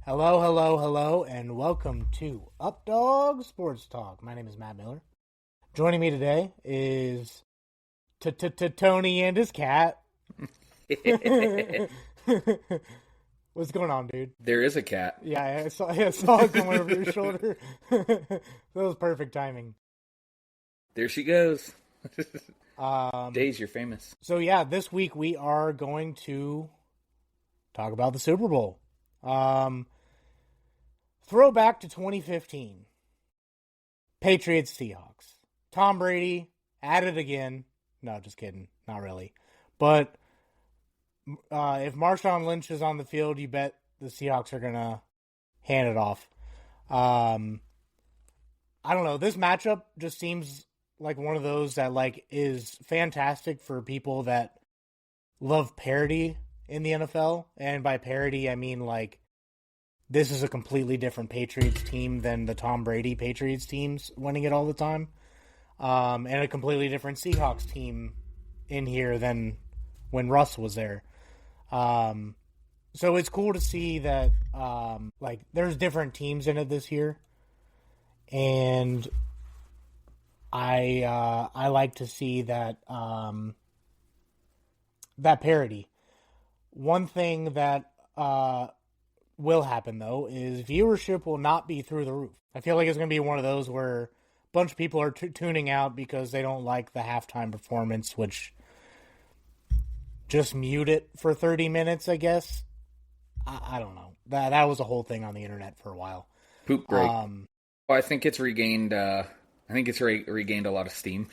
Hello, hello, hello, and welcome to Updog Sports Talk. My name is Matt Miller. Joining me today is Tony and his cat. What's going on, dude? There is a cat. Yeah, I saw it come over your shoulder. That was perfect timing. There she goes. Days, you're famous. So yeah, this week we are going to talk about the Super Bowl. Throwback to 2015. Patriots, Seahawks. Tom Brady at it again. No, just kidding. Not really. But if Marshawn Lynch is on the field, you bet the Seahawks are going to hand it off. I don't know. This matchup just seems like one of those that is fantastic for people that love parity in the NFL. And by parity, I mean this is a completely different Patriots team than the Tom Brady Patriots teams winning it all the time. And a completely different Seahawks team in here than when Russ was there. So it's cool to see that there's different teams in it this year. And I like to see that that parity. One thing that will happen, though, is viewership will not be through the roof. I feel like it's going to be one of those where a bunch of people are tuning out because they don't like the halftime performance, which just mute it for 30 minutes, I guess. I don't know. That was a whole thing on the internet for a while. Poop break. Well, I think it's regained. I think it's regained a lot of steam.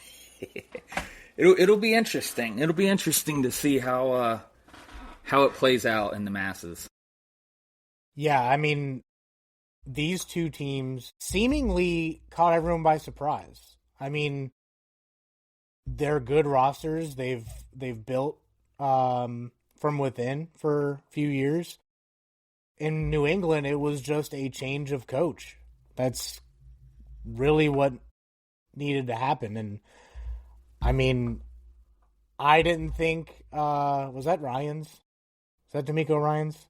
It'll be interesting. It'll be interesting to see how it plays out in the masses. Yeah, I mean, these two teams seemingly caught everyone by surprise. I mean, they're good rosters. They've built from within for a few years. In New England, it was just a change of coach. That's really what needed to happen. And I mean, I didn't think was that Ryans? Is that D'Amico Ryans?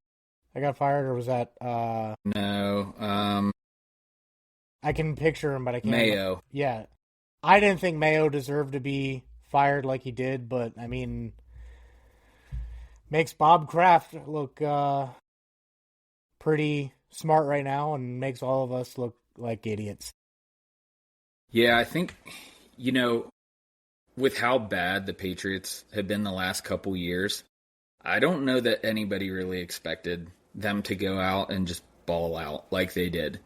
I got fired, or was that No. I can picture him, but I can't. Mayo. Yeah. I didn't think Mayo deserved to be fired like he did, but I mean, makes Bob Kraft look pretty smart right now and makes all of us look like idiots. Yeah, I think, with how bad the Patriots have been the last couple years, I don't know that anybody really expected them to go out and just ball out like they did.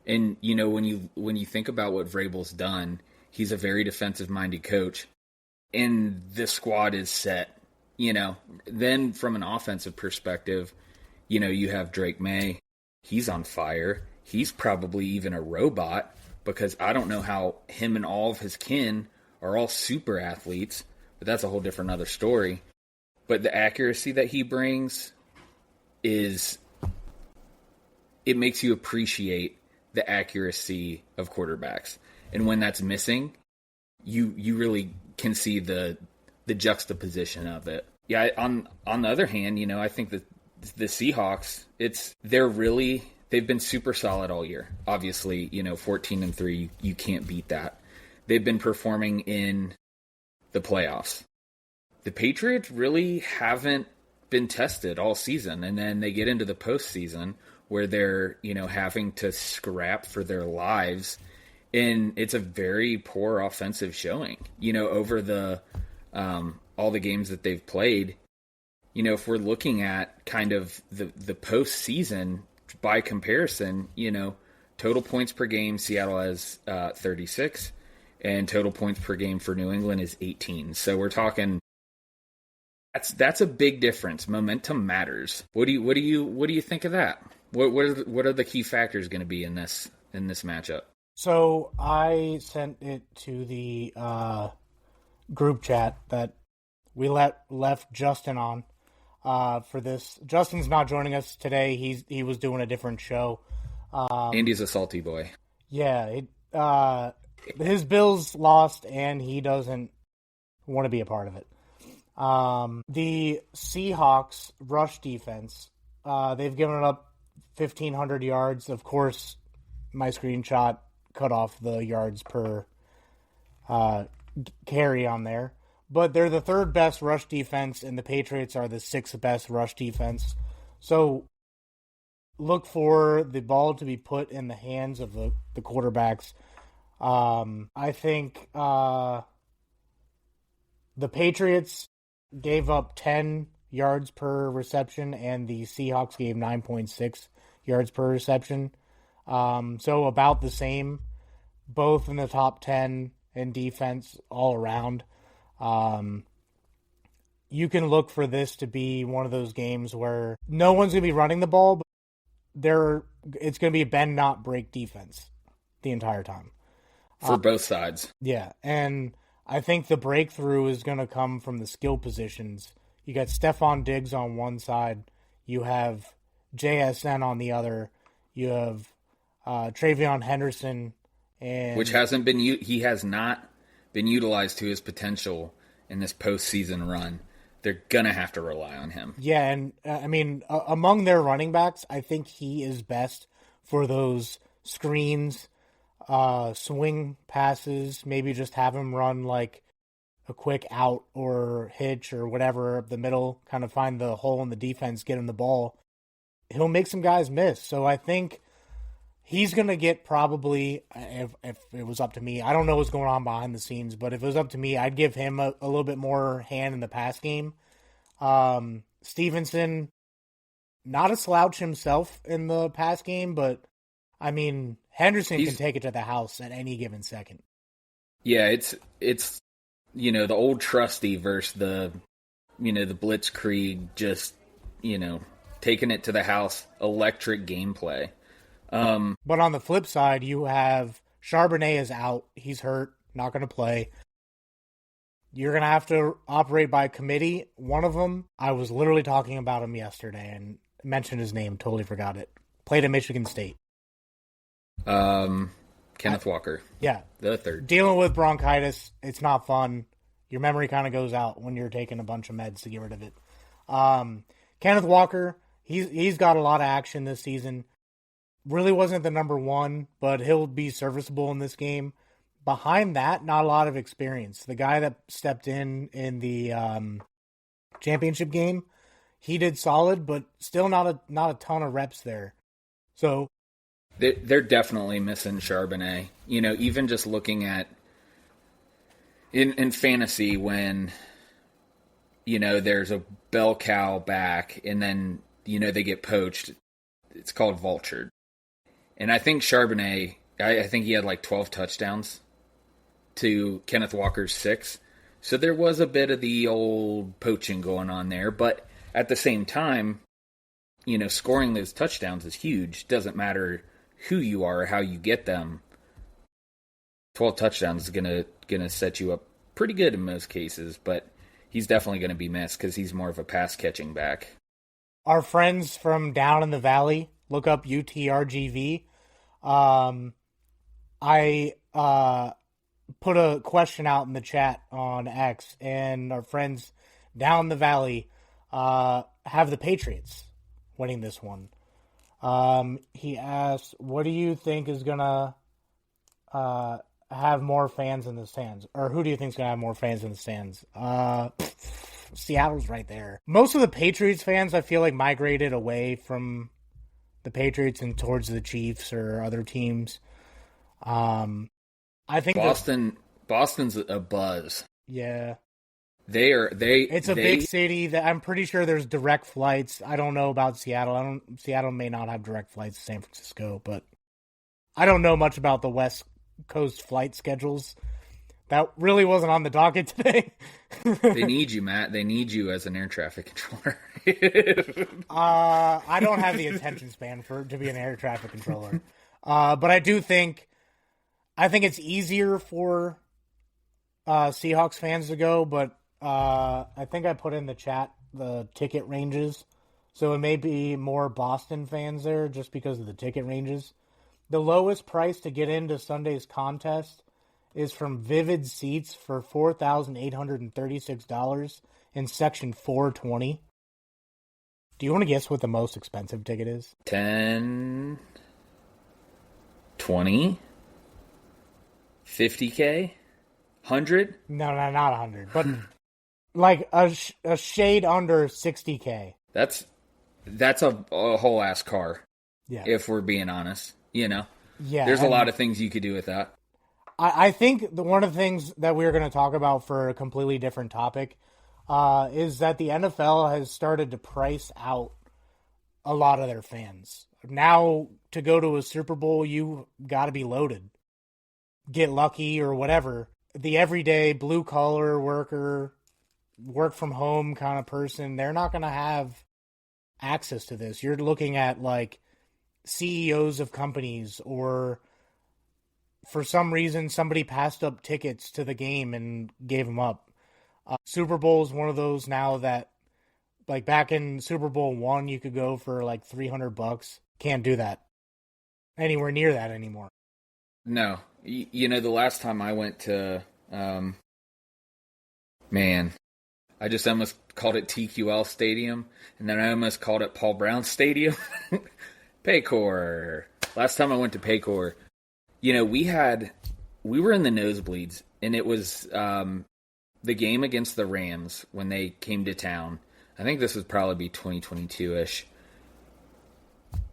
And, when you think about what Vrabel's done, he's a very defensive-minded coach, and the squad is set. Then from an offensive perspective, you have Drake May. He's on fire. He's probably even a robot, because I don't know how him and all of his kin are all super athletes, but that's a whole different other story. But the accuracy that he brings it makes you appreciate the accuracy of quarterbacks. And when that's missing, you really can see the juxtaposition of it. Yeah, on the other hand, I think that the Seahawks, they've been super solid all year. Obviously, 14-3, you can't beat that. They've been performing in the playoffs. The Patriots really haven't been tested all season, and then they get into the postseason where they're, having to scrap for their lives, and it's a very poor offensive showing, over the all the games that they've played. If we're looking at kind of the postseason by comparison, total points per game, Seattle has 36, and total points per game for New England is 18. So we're talking. That's a big difference. Momentum matters. What do you think of that? What are the key factors going to be in this matchup? So I sent it to the group chat that we left Justin on for this. Justin's not joining us today. He was doing a different show. Andy's a salty boy. Yeah, his Bills lost, and he doesn't want to be a part of it. The Seahawks rush defense, they've given up 1,500 yards. Of course, my screenshot cut off the yards per carry on there. But they're the third best rush defense, and the Patriots are the sixth best rush defense. So look for the ball to be put in the hands of the quarterbacks. I think the Patriots gave up 10 yards per reception, and the Seahawks gave 9.6 yards per reception. So about the same, both in the top 10 in defense all around. You can look for this to be one of those games where no one's going to be running the ball, but it's going to be a bend not break defense the entire time. For both sides. Yeah, and I think the breakthrough is going to come from the skill positions. You got Stephon Diggs on one side. You have JSN on the other. You have Travion Henderson. Which hasn't been... He has not been utilized to his potential in this postseason run. They're going to have to rely on him. Yeah, and among their running backs, I think he is best for those screens, swing passes, maybe just have him run like a quick out or hitch or whatever up the middle, kind of find the hole in the defense, get him the ball. He'll make some guys miss. So I think he's going to get probably, if it was up to me, I don't know what's going on behind the scenes, but if it was up to me, I'd give him a little bit more hand in the pass game. Stevenson, not a slouch himself in the pass game, but I mean, Henderson can take it to the house at any given second. Yeah, it's the old trusty versus the blitzkrieg, just taking it to the house, electric gameplay. But on the flip side, you have Charbonnet is out. He's hurt, not going to play. You're going to have to operate by committee. One of them, I was literally talking about him yesterday and mentioned his name, totally forgot it. Played at Michigan State. Kenneth Walker. Yeah. The third. Dealing with bronchitis, it's not fun. Your memory kind of goes out when you're taking a bunch of meds to get rid of it. Kenneth Walker, he's got a lot of action this season. Really wasn't the number one, but he'll be serviceable in this game. Behind that, not a lot of experience. The guy that stepped in the championship game, he did solid, but still not a ton of reps there. So they're definitely missing Charbonnet. Even just looking at in fantasy when there's a bell cow back and then they get poached, it's called vultured. And I think Charbonnet, I think he had like 12 touchdowns to Kenneth Walker's 6. So there was a bit of the old poaching going on there. But at the same time, scoring those touchdowns is huge. Doesn't matter who you are or how you get them. 12 touchdowns is gonna set you up pretty good in most cases. But he's definitely going to be missed because he's more of a pass-catching back. Our friends from down in the valley, look up UTRGV. I put a question out in the chat on X, and our friends down the valley have the Patriots winning this one. He asked, what do you think is going to have more fans in the stands? Or who do you think is going to have more fans in the stands? Seattle's right there. Most of the Patriots fans, I feel like, migrated away from the Patriots and towards the Chiefs or other teams. I think Boston's a buzz. Yeah. It's a big city that I'm pretty sure there's direct flights. I don't know about Seattle. Seattle may not have direct flights to San Francisco, but I don't know much about the West Coast flight schedules. That really wasn't on the docket today. They need you, Matt. They need you as an air traffic controller. I don't have the attention span to be an air traffic controller. But I think it's easier for Seahawks fans to go, but I think I put in the chat the ticket ranges. So it may be more Boston fans there just because of the ticket ranges. The lowest price to get into Sunday's contest is from Vivid Seats for $4,836 in section 420. Do you want to guess what the most expensive ticket is? 10, 20, 50K, 100? No, not 100, but like a shade under 60K. That's a whole ass car. Yeah. If we're being honest, Yeah. There's a lot of things you could do with that. I think one of the things that we're going to talk about for a completely different topic is that the NFL has started to price out a lot of their fans. Now, to go to a Super Bowl, you got to be loaded. Get lucky or whatever. The everyday blue-collar worker, work-from-home kind of person, they're not going to have access to this. You're looking at, like, CEOs of companies, or for some reason somebody passed up tickets to the game and gave them up. Super Bowl is one of those now that, like, back in Super Bowl 1, you could go for like $300. Can't do that anywhere near that anymore. No. The last time I went to, I just almost called it TQL Stadium, and then I almost called it Paul Brown Stadium. Paycor. Last time I went to Paycor, we were in the nosebleeds, and it was the game against the Rams when they came to town. I think this would probably be 2022-ish.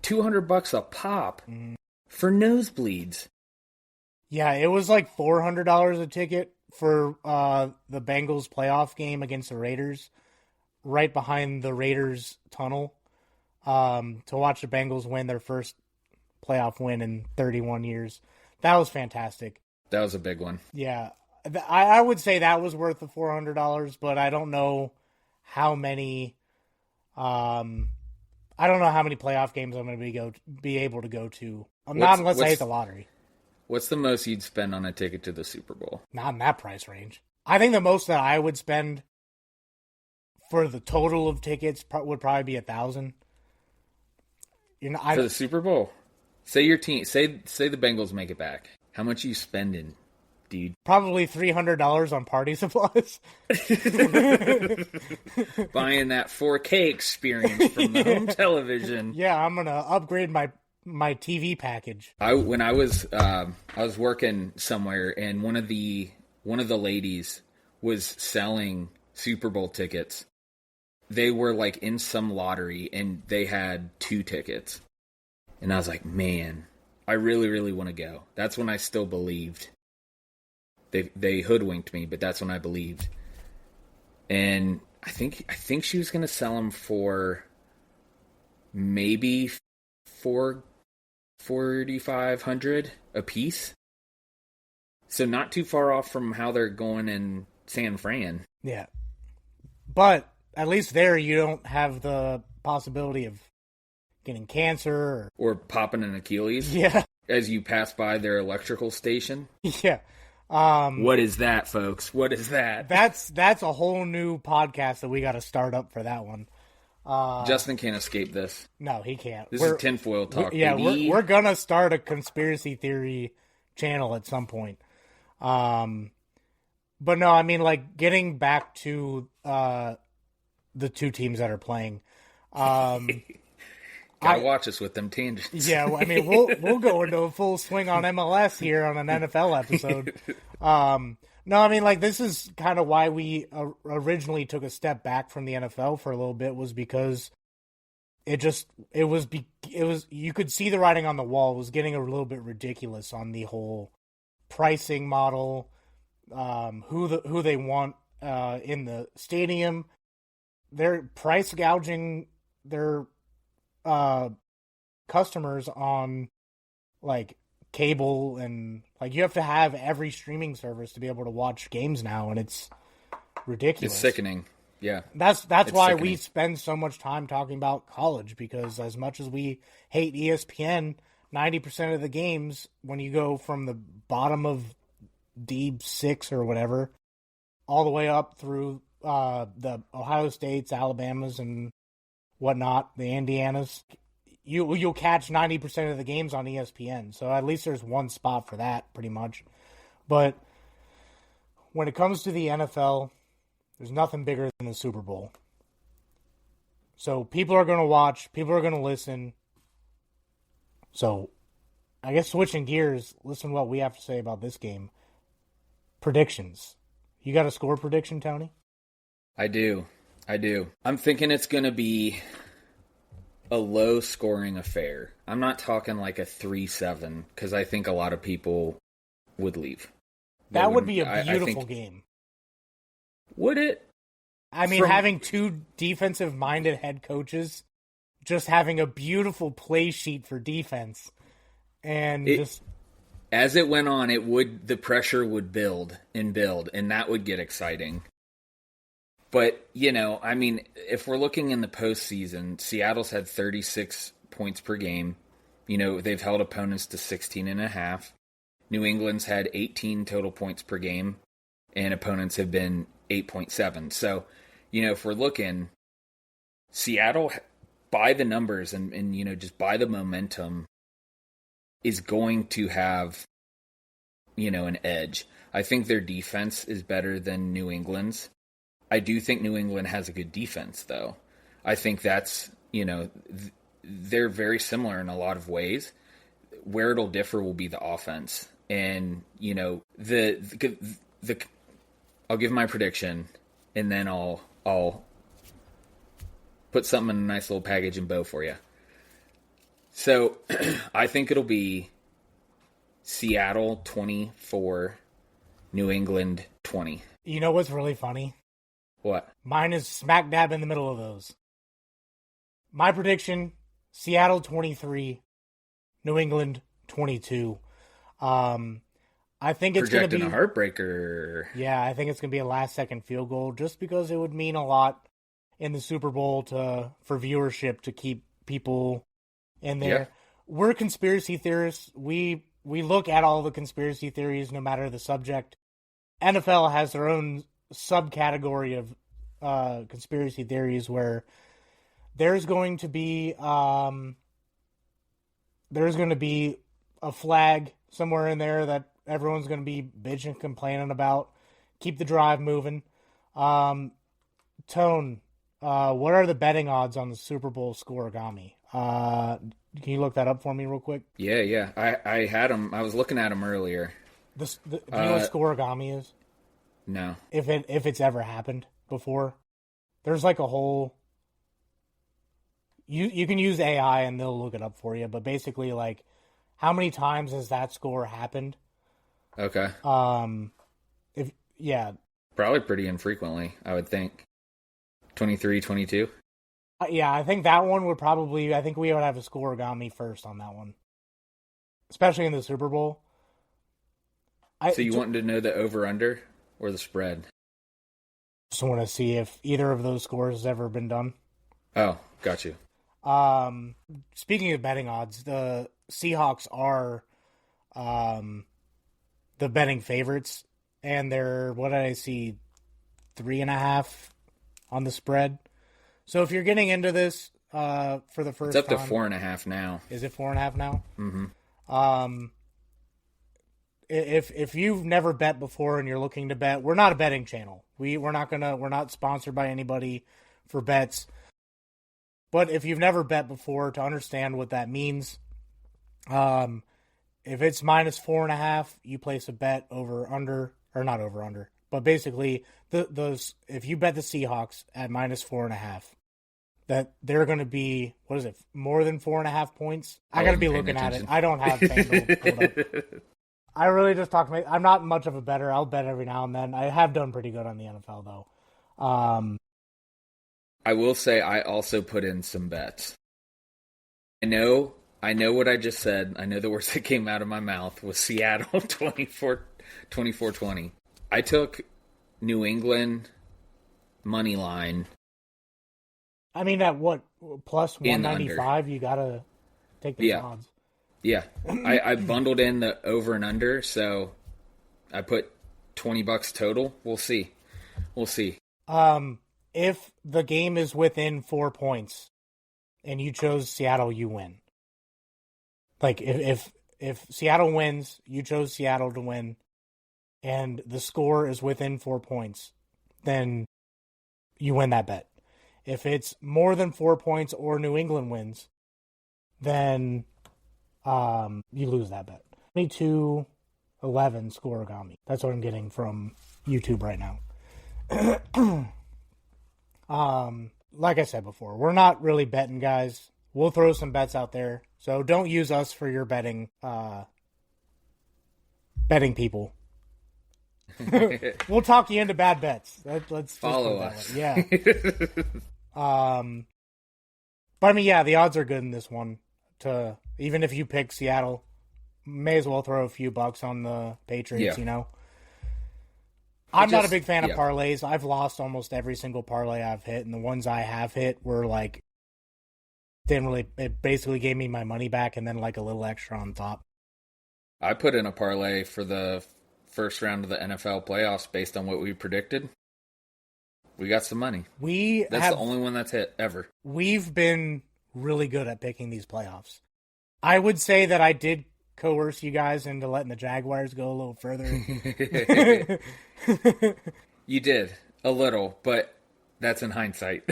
$200 a pop for nosebleeds. Yeah, it was like $400 a ticket for the Bengals playoff game against the Raiders, right behind the Raiders tunnel, to watch the Bengals win their first playoff win in 31 years. That was fantastic. That was a big one. Yeah, I would say that was worth the $400, but I don't know how many. I don't know how many playoff games I'm going to be able to go to. Not unless I hit the lottery. What's the most you'd spend on a ticket to the Super Bowl? Not in that price range. I think the most that I would spend for the total of tickets would probably be $1,000. For the Super Bowl? Say your team. Say the Bengals make it back. How much are you spending, dude? Probably $300 on party supplies. Buying that 4K experience from the home television. Yeah, I'm gonna upgrade my TV package. When I was working somewhere, and one of the ladies was selling Super Bowl tickets. They were like in some lottery, and they had 2 tickets. And I was like, man, I really, really want to go. That's when I still believed. They hoodwinked me, but that's when I believed. And I think she was going to sell them for maybe $4,500 a piece. So not too far off from how they're going in San Fran. Yeah. But at least there you don't have the possibility of getting cancer. Or popping an Achilles. Yeah. As you pass by their electrical station. Yeah. What is that, folks? What is that? That's a whole new podcast that we got to start up for that one. Justin can't escape this. No, he can't. This is tinfoil talk, baby. We're going to start a conspiracy theory channel at some point. But no, I mean, like, getting back to the two teams that are playing. Gotta watch us with them tangents. Yeah, I mean, we'll go into a full swing on MLS here on an NFL episode. No, I mean, like, this is kind of why we originally took a step back from the NFL for a little bit, was because it was you could see the writing on the wall. It was getting a little bit ridiculous on the whole pricing model, who they want in the stadium. They're price gouging their customers on, like, cable, and, like, you have to have every streaming service to be able to watch games now, and it's ridiculous. It's sickening. Yeah. That's why sickening. We spend so much time talking about college, because as much as we hate ESPN, 90% of the games, when you go from the bottom of D6 or whatever, all the way up through the Ohio States, Alabamas, and whatnot, the Indianas, you'll catch 90% of the games on ESPN. So at least there's one spot for that, pretty much. But when it comes to the NFL, there's nothing bigger than the Super Bowl. So people are going to watch, people are going to listen. So I guess switching gears, listen to what we have to say about this game. Predictions. You got a score prediction, Tony? I do. I'm thinking it's going to be a low-scoring affair. I'm not talking like a 3-7 because I think a lot of people would leave. That would be a beautiful game. Would it? I mean, having two defensive-minded head coaches, just having a beautiful play sheet for defense, and as it went on, the pressure would build, and that would get exciting. But, I mean, if we're looking in the postseason, Seattle's had 36 points per game. They've held opponents to 16.5. New England's had 18 total points per game, and opponents have been 8.7. So, if we're looking, Seattle, by the numbers and just by the momentum, is going to have, an edge. I think their defense is better than New England's. I do think New England has a good defense, though. I think that's, they're very similar in a lot of ways. Where it'll differ will be the offense. And, I'll give my prediction, and then I'll put something in a nice little package and bow for you. So, I think it'll be Seattle 24, New England 20. You know what's really funny? What? Mine is smack dab in the middle of those. My prediction, Seattle 23, New England 22. I think it's going to be a heartbreaker. Yeah, I think it's going to be a last-second field goal, just because it would mean a lot in the Super Bowl for viewership to keep people in there. Yeah. We're conspiracy theorists. We look at all the conspiracy theories, no matter the subject. NFL has their own subcategory of conspiracy theories where there's going to be a flag somewhere in there that everyone's going to be bitching and complaining about. Keep the drive moving. Tone, what are the betting odds on the Super Bowl scoregami? Can you look that up for me real quick? Yeah. I had them. I was looking at them earlier. Do you know what scoregami is? No. If it's ever happened before, there's like a whole. You can use AI and they'll look it up for you, but basically, like, how many times has that score happened? Okay. Probably pretty infrequently, I would think. 23, 22? Yeah, I think that one would probably. I think we would have a scoregami first on that one, especially in the Super Bowl. So you wanted to know the over/under or the spread? Just want to see if either of those scores has ever been done. Oh, got you. Speaking of betting odds, the Seahawks are the betting favorites, and they're, what did I see, 3.5 on the spread. So if you're getting into this for the first time... It's up to 4.5 now. Is it 4.5 now? Mm-hmm. If you've never bet before and you're looking to bet, we're not a betting channel. We're not sponsored by anybody for bets. But if you've never bet before, to understand what that means, if it's minus 4.5, you place a bet over under, or not over under, but basically if you bet the Seahawks at minus 4.5, that they're going to be, what is it, more than 4.5 points? I got to be looking at it. I don't have FanDuel pulled up. I really just talk to me. I'm not much of a bettor. I'll bet every now and then. I have done pretty good on the NFL though. I will say I also put in some bets. I know what I just said. I know the words that came out of my mouth was Seattle 24-20. I took New England money line. I mean, at what, plus 195, you got to take the odds. Yeah. I bundled in the over and under, so I put $20 total. We'll see. If the game is within 4 points and you chose Seattle, you win. Like, if Seattle wins, you chose Seattle to win, and the score is within 4 points, then you win that bet. If it's more than 4 points or New England wins, then you lose that bet. 22-11 scoregami. That's what I'm getting from YouTube right now. Like I said before, we're not really betting guys. We'll throw some bets out there. So don't use us for your betting people. We'll talk you into bad bets. Let's follow us. Yeah. But I mean, yeah, the odds are good in this one. Even if you pick Seattle, may as well throw a few bucks on the Patriots. I'm not a big fan of parlays. I've lost almost every single parlay I've hit, and the ones I have hit were like it basically gave me my money back and then like a little extra on top. I put in a parlay for the first round of the NFL playoffs based on what we predicted. We got some money. That's the only one that's hit ever. We've been really good at picking these playoffs. I would say that I did coerce you guys into letting the Jaguars go a little further. You did a little, but that's in hindsight.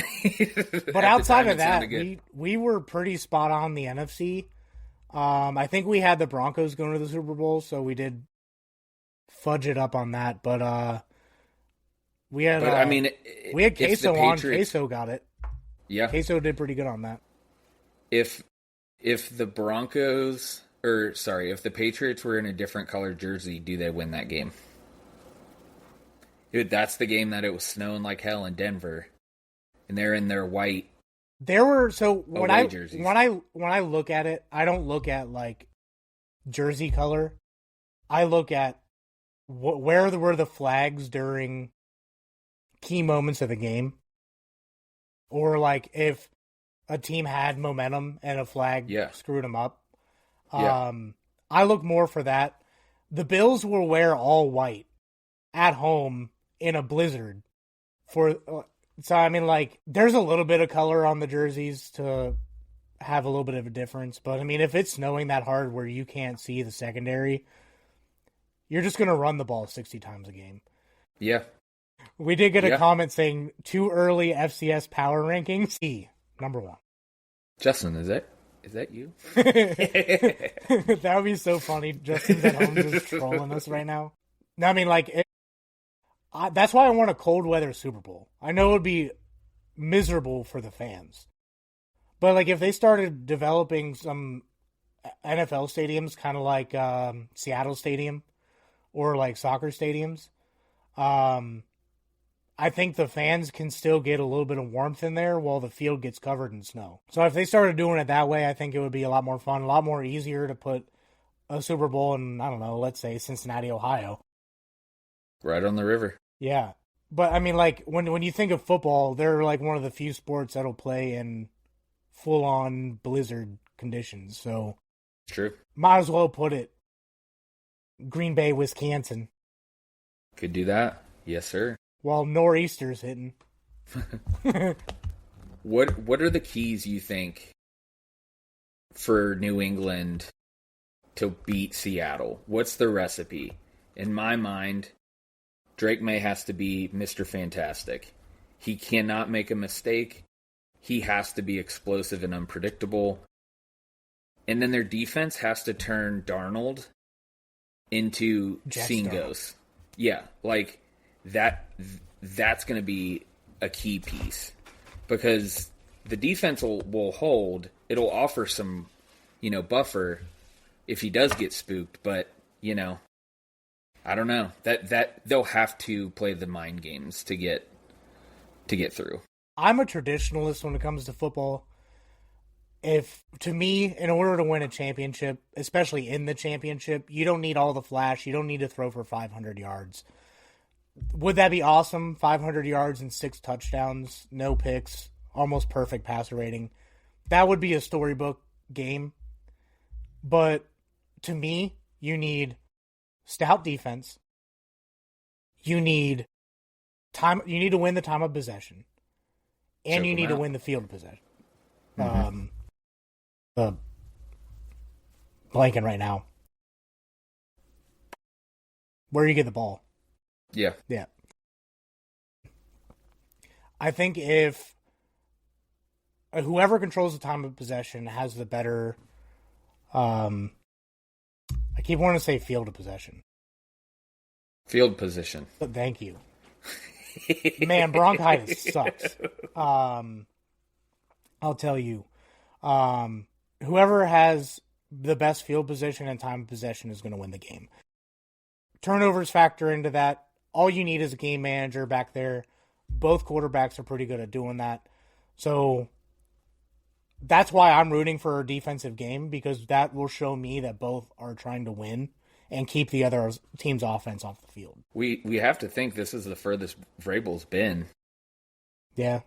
But outside of that, we were pretty spot on the NFC. I think we had the Broncos going to the Super Bowl, so we did fudge it up on that. But we had Queso on. Queso got it. Yeah, Queso did pretty good on that. If the Broncos, if the Patriots were in a different colored jersey, do they win that game? Dude, that's the game that it was snowing like hell in Denver, and they're in their white. When I look at it, I don't look at like jersey color. I look at where were the flags during key moments of the game, or like if a team had momentum and a flag screwed them up. I look more for that. The Bills will wear all white at home in a blizzard so I mean, like, there's a little bit of color on the jerseys to have a little bit of a difference, but I mean, if it's snowing that hard where you can't see the secondary, you're just going to run the ball 60 times a game. Yeah. We did get a comment saying too early FCS power rankings. Number 1. Justin, is that you? That would be so funny. Justin's at home just trolling us right now. No, I mean, like, that's why I want a cold weather Super Bowl. I know it would be miserable for the fans. But, like, if they started developing some NFL stadiums, kind of like Seattle Stadium or, like, soccer stadiums, I think the fans can still get a little bit of warmth in there while the field gets covered in snow. So if they started doing it that way, I think it would be a lot more fun, a lot more easier to put a Super Bowl in, I don't know, let's say Cincinnati, Ohio. Right on the river. Yeah. But, I mean, like, when you think of football, they're, like, one of the few sports that'll play in full-on blizzard conditions. So, true. Might as well put it Green Bay, Wisconsin. Could do that. Yes, sir. While nor'easter's hitting. What are the keys, you think, for New England to beat Seattle? What's the recipe? In my mind, Drake May has to be Mr. Fantastic. He cannot make a mistake. He has to be explosive and unpredictable. And then their defense has to turn Darnold into Singos. Yeah, like that's going to be a key piece. Because the defense will hold. It'll offer some, buffer if he does get spooked. But, I don't know. That they'll have to play the mind games to get through. I'm a traditionalist when it comes to football. To me, in order to win a championship, especially in the championship, you don't need all the flash. You don't need to throw for 500 yards. Would that be awesome? 500 yards and 6 touchdowns, no picks, almost perfect passer rating. That would be a storybook game. But to me, you need stout defense. You need time. You need to win the time of possession, and you need to win the field of possession. Mm-hmm. Blanking right now. Where you get the ball. Yeah. I think if whoever controls the time of possession has the better. I keep wanting to say field of possession. Field position. But thank you. Man, bronchitis sucks. I'll tell you. Whoever has the best field position and time of possession is going to win the game. Turnovers factor into that. All you need is a game manager back there. Both quarterbacks are pretty good at doing that. So that's why I'm rooting for a defensive game, because that will show me that both are trying to win and keep the other team's offense off the field. We have to think this is the furthest Vrabel's been. Yeah.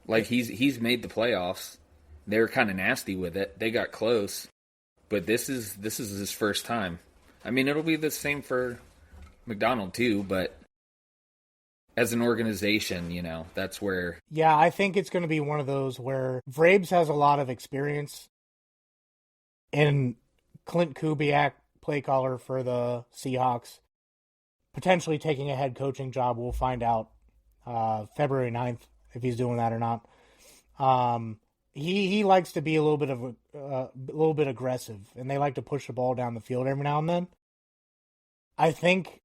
Like, he's made the playoffs. They were kind of nasty with it. They got close. But this is his first time. I mean, it'll be the same for McDonald too, but as an organization, you know, that's where... Yeah, I think it's going to be one of those where Vrabes has a lot of experience, and Clint Kubiak, play caller for the Seahawks, potentially taking a head coaching job. We'll find out February 9th if he's doing that or not. He likes to be a little bit aggressive, and they like to push the ball down the field every now and then. I think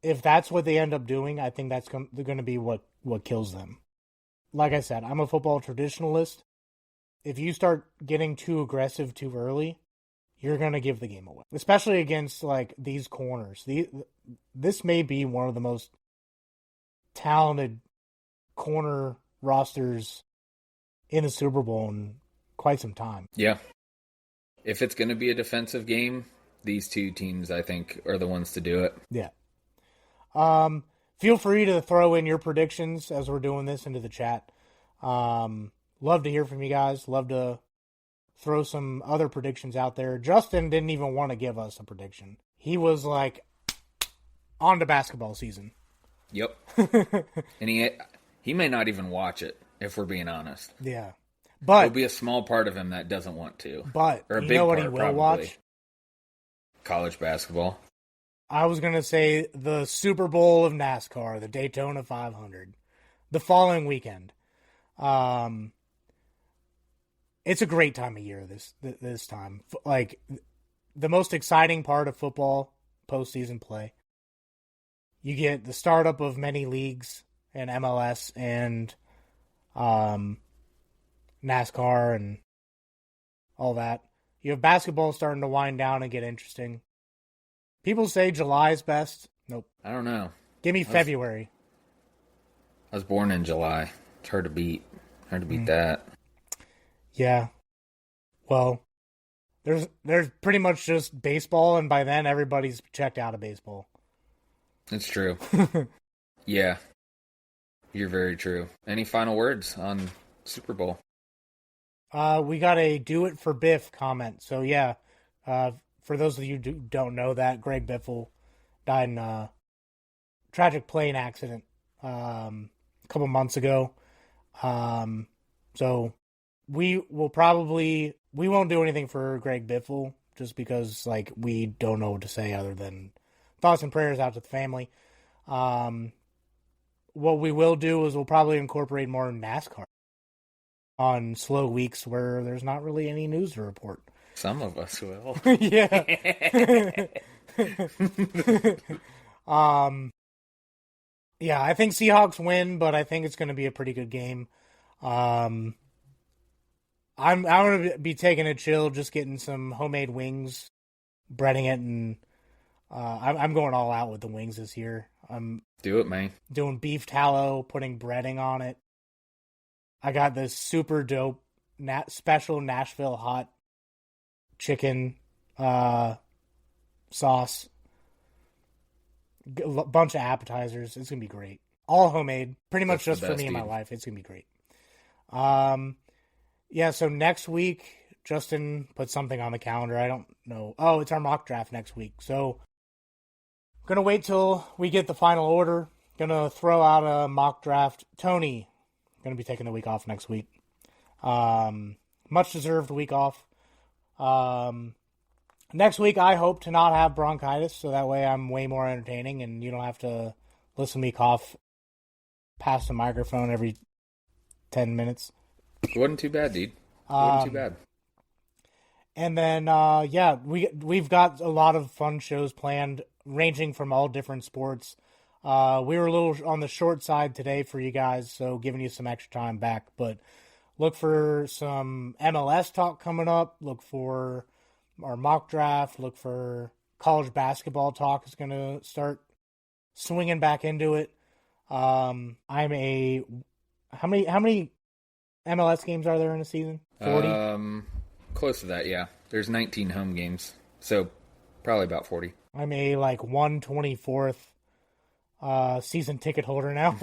if that's what they end up doing, I think that's going to be what kills them. Like I said, I'm a football traditionalist. If you start getting too aggressive too early, you're going to give the game away, especially against like these corners. This may be one of the most talented corner rosters in the Super Bowl in quite some time. Yeah. If it's going to be a defensive game, these two teams, I think, are the ones to do it. Yeah. Feel free to throw in your predictions as we're doing this into the chat. Love to hear from you guys. Love to throw some other predictions out there. Justin didn't even want to give us a prediction. He was like, on to basketball season. Yep. And he may not even watch it, if we're being honest. Yeah. But there'll be a small part of him that doesn't want to. But or a you big know what part, he will probably. watch? College basketball. I was going to say the Super Bowl of NASCAR, the Daytona 500, the following weekend. It's a great time of year this time. Like, the most exciting part of football, postseason play. You get the startup of many leagues and MLS and NASCAR and all that. You have basketball starting to wind down and get interesting. People say July is best. Nope. I don't know. Give me February. I was born in July. It's hard to beat. Hard to beat that. Yeah. Well, there's pretty much just baseball, and by then everybody's checked out of baseball. It's true. Yeah. You're very true. Any final words on Super Bowl? We got a do it for Biff comment. So yeah, for those of you who don't know that, Greg Biffle died in a tragic plane accident a couple months ago. So we won't do anything for Greg Biffle just because like we don't know what to say other than thoughts and prayers out to the family. What we will do is we'll probably incorporate more NASCAR on slow weeks where there's not really any news to report. Some of us will. Yeah. Yeah, I think Seahawks win, but I think it's going to be a pretty good game. I'm going to be taking a chill, just getting some homemade wings, breading it, and I'm going all out with the wings this year. Do it, man. Doing beef tallow, putting breading on it. I got this super dope special Nashville hot chicken sauce. A bunch of appetizers. It's going to be great. All homemade. Pretty much just for me and my wife. It's going to be great. Yeah, so next week, Justin put something on the calendar. I don't know. Oh, it's our mock draft next week. So, going to wait till we get the final order. Going to throw out a mock draft. Tony, going to be taking the week off next week. Much deserved week off. Next week, I hope to not have bronchitis, so that way I'm way more entertaining and you don't have to listen to me cough past the microphone every 10 minutes. It wasn't too bad, dude. It wasn't too bad. And then, we've got a lot of fun shows planned, ranging from all different sports. We were a little on the short side today for you guys, so giving you some extra time back. But look for some MLS talk coming up. Look for our mock draft. Look for college basketball talk is going to start swinging back into it. How many MLS games are there in a season? 40? Close to that, yeah. There's 19 home games, so probably about 40. I'm a 124th season ticket holder now.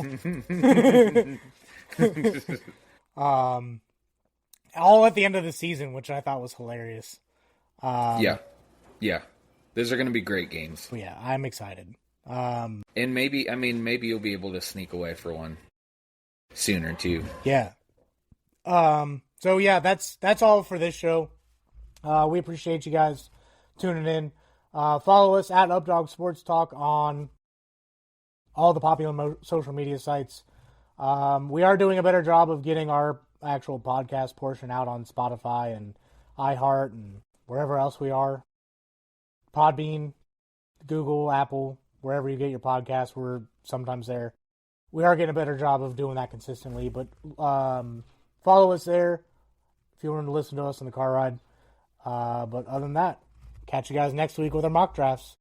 All at the end of the season, which I thought was hilarious. Yeah. Those are going to be great games. Yeah, I'm excited. And maybe you'll be able to sneak away for one sooner too. Yeah. So yeah, that's all for this show. We appreciate you guys tuning in. Follow us at Updog Sports Talk on all the popular social media sites. We are doing a better job of getting our actual podcast portion out on Spotify and iHeart and wherever else we are. Podbean, Google, Apple, wherever you get your podcasts, we're sometimes there. We are getting a better job of doing that consistently, but follow us there if you want to listen to us in the car ride. But other than that, catch you guys next week with our mock drafts.